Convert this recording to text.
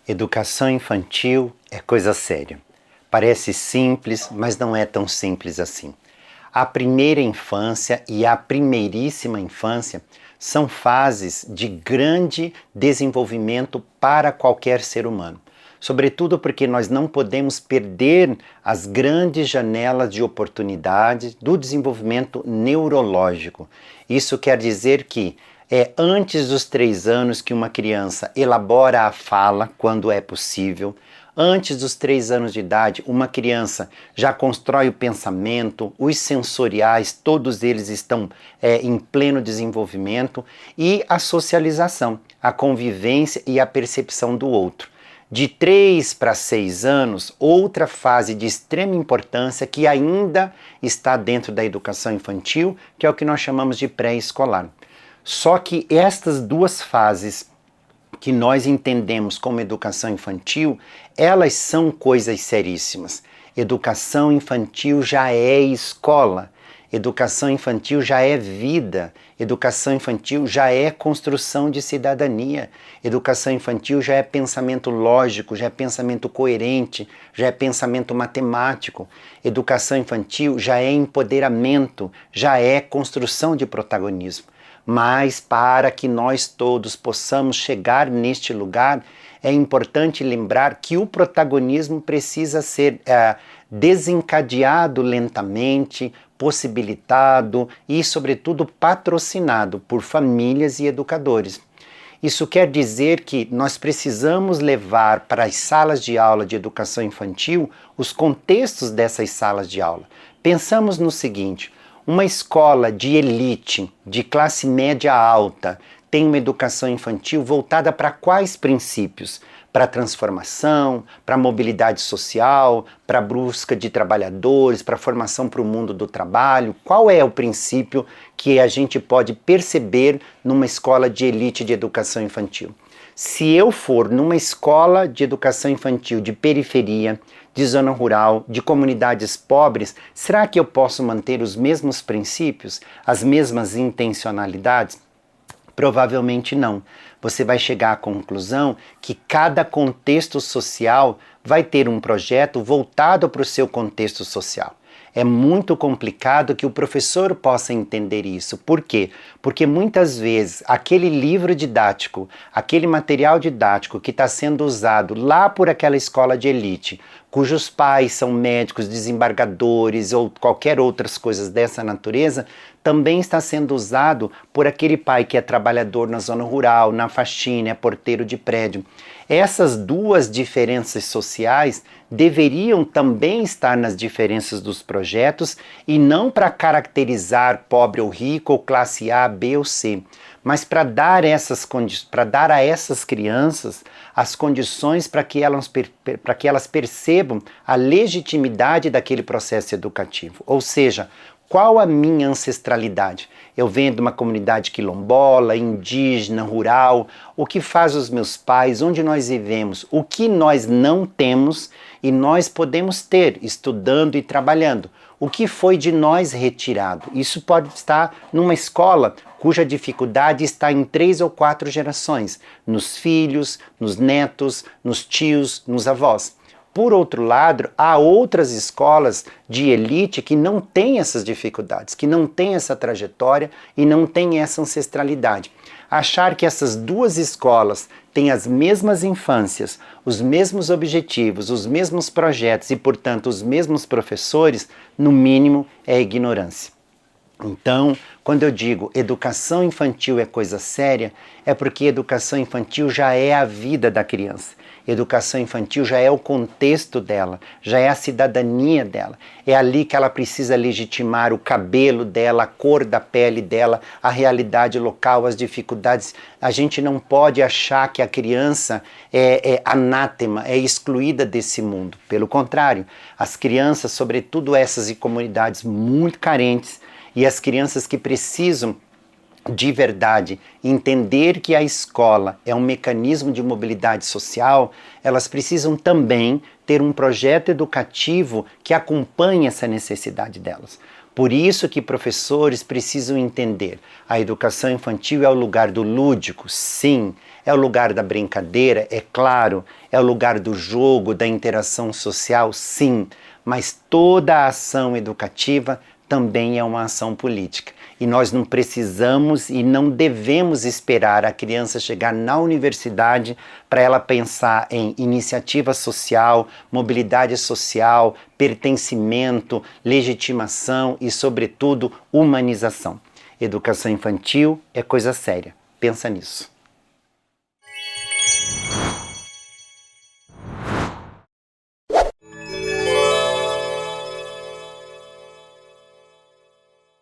Educação infantil é coisa séria. Parece simples, mas não é tão simples assim. A primeira infância e a primeiríssima infância são fases de grande desenvolvimento para qualquer ser humano. Sobretudo porque nós não podemos perder as grandes janelas de oportunidade do desenvolvimento neurológico. Isso quer dizer que é antes dos 3 anos que uma criança elabora a fala, quando é possível. Antes dos 3 anos de idade, uma criança já constrói o pensamento, os sensoriais, todos eles estão em pleno desenvolvimento, e a socialização, a convivência e a percepção do outro. De 3 para 6 anos, outra fase de extrema importância que ainda está dentro da educação infantil, que é o que nós chamamos de pré-escolar. Só que estas duas fases que nós entendemos como educação infantil, elas são coisas seríssimas. Educação infantil já é escola, educação infantil já é vida, educação infantil já é construção de cidadania, educação infantil já é pensamento lógico, já é pensamento coerente, já é pensamento matemático, educação infantil já é empoderamento, já é construção de protagonismo. Mas para que nós todos possamos chegar neste lugar, é importante lembrar que o protagonismo precisa ser desencadeado lentamente, possibilitado e, sobretudo, patrocinado por famílias e educadores. Isso quer dizer que nós precisamos levar para as salas de aula de educação infantil os contextos dessas salas de aula. Pensamos no seguinte: uma escola de elite, de classe média alta, tem uma educação infantil voltada para quais princípios? Para a transformação, para a mobilidade social, para a busca de trabalhadores, para a formação para o mundo do trabalho. Qual é o princípio que a gente pode perceber numa escola de elite de educação infantil? Se eu for numa escola de educação infantil de periferia, de zona rural, de comunidades pobres, será que eu posso manter os mesmos princípios, as mesmas intencionalidades? Provavelmente não. Você vai chegar à conclusão que cada contexto social vai ter um projeto voltado para o seu contexto social. É muito complicado que o professor possa entender isso. Por quê? Porque muitas vezes aquele livro didático, aquele material didático que está sendo usado lá por aquela escola de elite, cujos pais são médicos, desembargadores ou qualquer outras coisas dessa natureza, também está sendo usado por aquele pai que é trabalhador na zona rural, na faxina, é porteiro de prédio. Essas duas diferenças sociais deveriam também estar nas diferenças dos projetos e não para caracterizar pobre ou rico ou classe A, B ou C, mas para dar a essas crianças as condições para que elas percebam a legitimidade daquele processo educativo. Ou seja, qual a minha ancestralidade? Eu venho de uma comunidade quilombola, indígena, rural. O que faz os meus pais? Onde nós vivemos? O que nós não temos e nós podemos ter estudando e trabalhando? O que foi de nós retirado? Isso pode estar numa escola cuja dificuldade está em 3 ou 4 gerações, nos filhos, nos netos, nos tios, nos avós. Por outro lado, há outras escolas de elite que não têm essas dificuldades, que não têm essa trajetória e não têm essa ancestralidade. Achar que essas duas escolas têm as mesmas infâncias, os mesmos objetivos, os mesmos projetos e, portanto, os mesmos professores, no mínimo, é ignorância. Então, quando eu digo educação infantil é coisa séria, é porque educação infantil já é a vida da criança. Educação infantil já é o contexto dela, já é a cidadania dela. É ali que ela precisa legitimar o cabelo dela, a cor da pele dela, a realidade local, as dificuldades. A gente não pode achar que a criança é anátema, é excluída desse mundo. Pelo contrário, as crianças, sobretudo essas em comunidades muito carentes, e as crianças que precisam de verdade entender que a escola é um mecanismo de mobilidade social, elas precisam também ter um projeto educativo que acompanhe essa necessidade delas. Por isso que professores precisam entender, a educação infantil é o lugar do lúdico, sim, É o lugar da brincadeira? É claro. É o lugar do jogo, da interação social? Sim. Mas toda a ação educativa também é uma ação política. E nós não precisamos e não devemos esperar a criança chegar na universidade para ela pensar em iniciativa social, mobilidade social, pertencimento, legitimação e, sobretudo, humanização. Educação infantil é coisa séria. Pensa nisso.